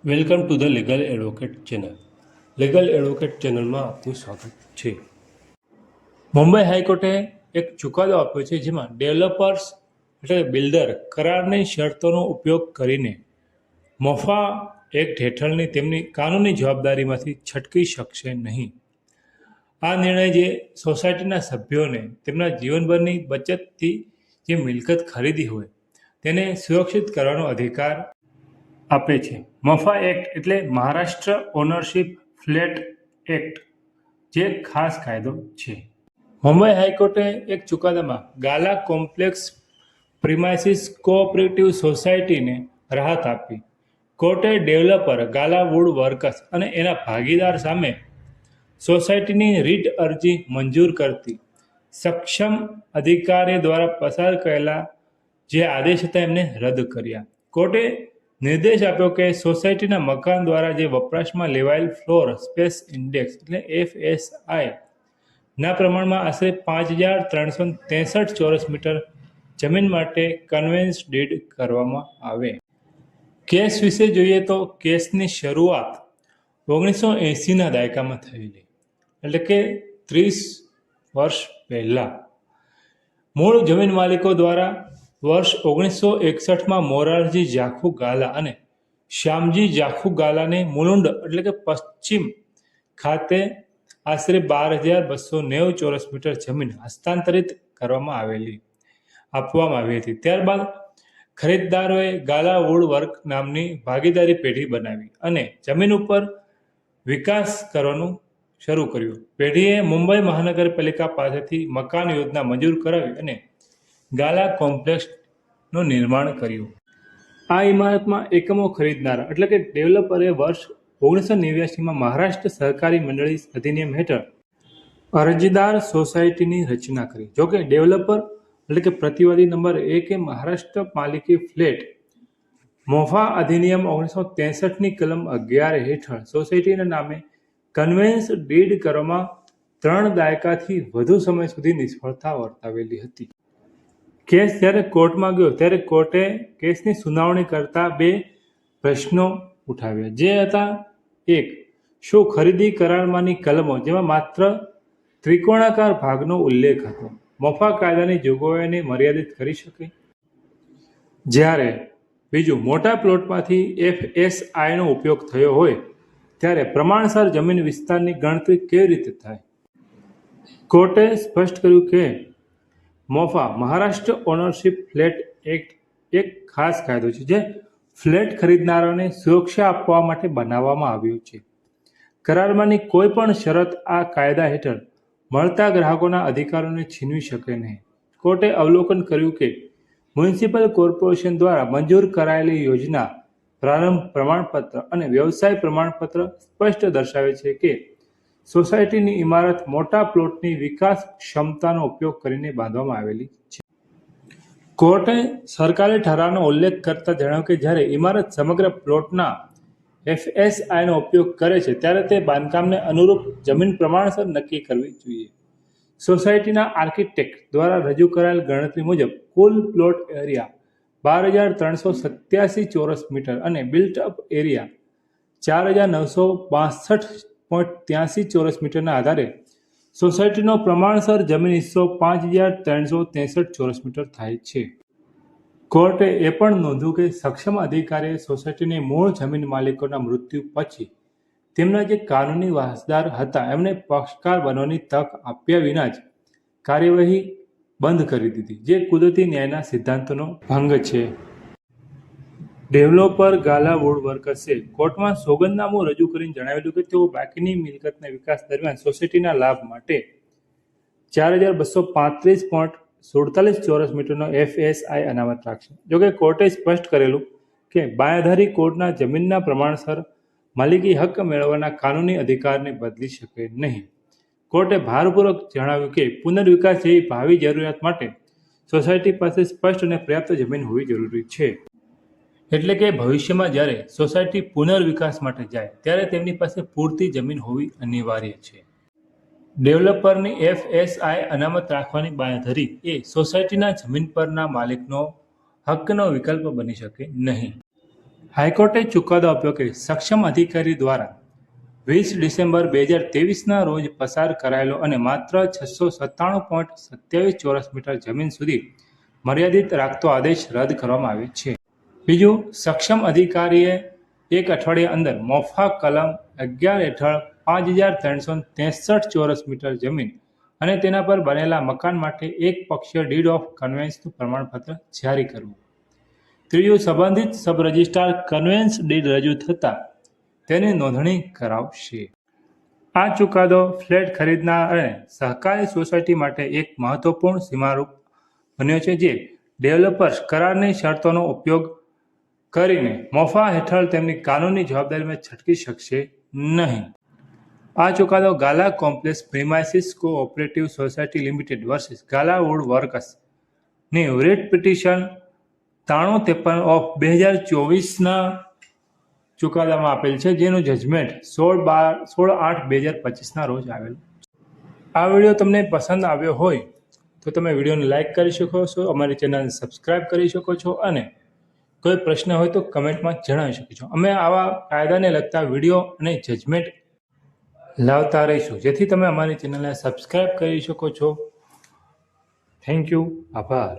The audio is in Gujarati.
Welcome to the legal advocate channel. Legal advocate ચેનલમાં આપનું સ્વાગત છે. મુંબઈ હાઈકોર્ટે એક ચુકાદો આપ્યો છે જેમાં ડેવલપર્સ એટલે બિલ્ડર કરારની શરતોનો ઉપયોગ કરીને મોફા એક્ટ હેઠળની તેમની કાનૂની જવાબદારીમાંથી છટકી શકશે નહીં. આ નિર્ણય જે સોસાયટીના સભ્યોને તેમના જીવનભરની બચતથી જે મિલકત ખરીદી હોય તેને સુરક્ષિત કરવાનો અધિકાર આપે છે. મફા એક્ટ એટલે મહારાષ્ટ્ર ઓનરશિપ ફ્લેટ એક્ટ, જે ખાસ કાયદો છે. મુંબઈ હાઈકોર્ટે એક ચુકાદામાં ગાલા કોમ્પ્લેક્સ પ્રિમાઇસીસ કોઓપરેટિવ સોસાયટીને રાહત આપી. કોર્ટે ડેવલપર ગાલા વુડ વર્કર્સ અને એના ભાગીદાર સામે સોસાયટીની રીટ અરજી મંજૂર કરતી સક્ષમ અધિકારી દ્વારા પસાર કરેલા જે આદેશ હતા એમને રદ કર્યા. કોર્ટે નિર્દેશ આપ્યો કે સોસાયટીના મકાન દ્વારા જે વપરાશમાં લેવાયેલ ફ્લોર સ્પેસ ઇન્ડેક્સ એટલે FSI ના પ્રમાણમાં આશરે 5363 ચોરસ મીટર જમીન માટે કન્વેન્સ ડીડ કરવામાં આવે. કેસ વિશે જોઈએ તો કેસની શરૂઆત 1980ના દાયકામાં થયેલી, એટલે કે 30 વર્ષ પહેલા. મૂળ જમીન માલિકો દ્વારા વર્ષ 1961માં મોરારજી જાખુ ગાલા અને શ્યામજી જાખુ ગાલાને મુલુંડ એટલે કે પશ્ચિમ ખાતે આશરે 12,290 ચોરસ મીટર જમીન હસ્તાંતરિત આપવામાં આવી હતી. ત્યારબાદ ખરીદદારોએ ગાલા વુડ વર્ક નામની ભાગીદારી પેઢી બનાવી અને જમીન ઉપર વિકાસ કરવાનું શરૂ કર્યું. પેઢીએ મુંબઈ મહાનગરપાલિકા પાસેથી મકાન યોજના મંજૂર કરાવી અને ગાલા કોમ્પ્લેક્સનું નિર્માણ કર્યું. આ ઇમારતમાં એકમો ખરીદનારા એટલે કે ડેવલપરે વર્ષ 1989માં મહારાષ્ટ્ર સહકારી મંડળી અધિનિયમ હેઠળ અરજદાર સોસાયટીની રચના કરી. જોકે ડેવલપર એટલે કે પ્રતિવાદી નંબર 1 એ મહારાષ્ટ્ર માલિકી ફ્લેટ મોફા અધિનિયમ 1963ની કલમ 11 હેઠળ સોસાયટીના નામે કન્વેન્સ ડીડ કરવામાં 3 દાયકાથી વધુ સમય સુધી નિષ્ફળતા વર્તાવેલી હતી. કેસ જ્યારે કોર્ટમાં ગયો ત્યારે કોર્ટે કેસની સુનાવણી કરતા 2 પ્રશ્નો ઉઠાવ્યા, જે હતા: 1. શું ખરીદી કરારમાંની કલમો જેમાં માત્ર ત્રિકોણાકાર ભાગનો ઉલ્લેખ હતો મોફા કાયદાની જોગવાઈઓને મર્યાદિત કરી શકે? જ્યારે 2. મોટા પ્લોટમાંથી FSIનો ઉપયોગ થયો હોય ત્યારે પ્રમાણસર જમીન વિસ્તારની ગણતરી કેવી રીતે થાય? કોર્ટે સ્પષ્ટ કર્યું કે મોફા મહારાષ્ટ્ર ઓનરશિપ ફ્લેટ એક્ટ એક ખાસ કાયદો છે જે ફ્લેટ ખરીદનારાઓને સુરક્ષા આપવા માટે બનાવવામાં આવ્યો છે. કરારમાંની કોઈ પણ શરત આ કાયદા હેઠળ મળતા ગ્રાહકોના અધિકારોને છીનવી શકે નહીં. કોર્ટે અવલોકન કર્યું કે મ્યુનિસિપલ કોર્પોરેશન દ્વારા મંજૂર કરાયેલી યોજના પ્રારંભ પ્રમાણપત્ર અને વ્યવસાય પ્રમાણપત્ર સ્પષ્ટ દર્શાવે છે કે સોસાયટીની ઇમારત મોટા પ્લોટની વિકાસ ક્ષમતાનો ઉપયોગ કરીને બાંધવામાં આવેલી છે. કોર્ટે સરકારી ઠરાવનો ઉલ્લેખ કરતા જણાવ્યું કે જ્યારે ઇમારત સમગ્ર પ્લોટના FSIનો ઉપયોગ કરે છે ત્યારે તે બાંધકામને અનુરૂપ જમીન પ્રમાણસર નક્કી કરવી જોઈએ. સોસાયટીના આર્કિટેક્ટ દ્વારા રજૂ કરાયેલ ગણતરી મુજબ કુલ પ્લોટ એરિયા 12,387 ચોરસ મીટર અને બિલ્ટ અપ એરિયા 4,962.83 ચોરસ મીટરના આધારે સોસાયટીનો પ્રમાણસર જમીન હિસ્સો 5,363 ચોરસ મીટર થાય છે. કોર્ટે એ પણ નોંધ્યું કે સક્ષમ અધિકારીએ સોસાયટીની મૂળ જમીન માલિકોના મૃત્યુ પછી તેમના જે કાનૂની વારસદાર હતા એમને પક્ષકાર બનવાની તક આપ્યા વિના જ કાર્યવાહી બંધ કરી દીધી, જે કુદરતી ન્યાયના સિદ્ધાંતોનો ભંગ છે. ડેવલપર ગાલા વુડ વર્કર્સે કોર્ટમાં સોગંદનામું રજૂ કરીને જણાવેલું કે તેઓ બાકીની મિલકતના વિકાસ દરમિયાન સોસાયટીના લાભ માટે 4,235.47 ચોરસ મીટરનો FSI અનામત રાખશે. જોકે કોર્ટે સ્પષ્ટ કરેલું કે બાંયધારી કોર્ટના જમીનના પ્રમાણસર માલિકી હક મેળવવાના કાનૂની અધિકારને બદલી શકે નહીં. કોર્ટે ભારપૂર્વક જણાવ્યું કે પુનર્વિકાસ જેવી ભાવિ જરૂરિયાત માટે સોસાયટી પાસે સ્પષ્ટ અને પર્યાપ્ત જમીન હોવી જરૂરી છે. એટલે કે ભવિષ્યમાં જ્યારે સોસાયટી પુનર્વિકાસ માટે જાય ત્યારે તેમની પાસે પૂરતી જમીન હોવી અનિવાર્ય છે. ડેવલપરની FSI અનામત રાખવાની બાંયધરી એ સોસાયટીના જમીન પરના માલિકનો હકનો વિકલ્પ બની શકે નહીં. હાઈકોર્ટે ચુકાદો આપ્યો કે સક્ષમ અધિકારી દ્વારા 20 ડિસેમ્બર 2023ના રોજ પસાર કરાયેલો અને માત્ર 697.27 ચોરસ મીટર જમીન સુધી મર્યાદિત રાખતો આદેશ રદ કરવામાં આવ્યો છે. બીજું, સક્ષમ અધિકારીએ એક અઠવાડિયા અંદર મોફા કલમ 11 હેઠળ 5363 ચોરસ મીટર જમીન અને તેના પર બનેલા મકાન માટે એક પક્ષીય ડીડ ઓફ કન્વેન્સનું પ્રમાણપત્ર જારી કરવું. ત્રીજું, સંબંધિત સબ રજિસ્ટ્રાર કન્વેન્સ ડીડ રજૂ થતાં તેની નોંધણી કરાવશે. આ ચુકાદો ફ્લેટ ખરીદનાર અને સહકારી સોસાયટી માટે એક મહત્વપૂર્ણ સીમારૂપ બન્યો છે, જે ડેવલપર્સ કરારની શરતોનો ઉપયોગ કરીને મોફા હેઠળ તેમની કાનૂની જવાબદારીમાં છટકી શકશે નહીં. આ ચુકાદો Gala complex premises cooperative society limited versus Gala wood વર્ક્સની રિટ પિટિશન 9353 ઓફ 2024ના ચુકાદામાં આપેલ છે, જેનું જજમેન્ટ 16/8/2025ના રોજ આવેલ. આ વિડીયો તમને પસંદ આવ્યો હોય તો તમે વિડીયોને લાઇક કરી શકો છો, અમારી ચેનલને સબસ્ક્રાઇબ કરી શકો છો અને કોઈ પ્રશ્ન હોય તો કમેન્ટમાં જણાવી શકો છો. અમે આવા કાયદાને લગતા વિડીયો અને જજમેન્ટ લાવતા રહીશું, જેથી તમે અમારી ચેનલને સબસ્ક્રાઇબ કરી શકો છો. Thank you. આભાર.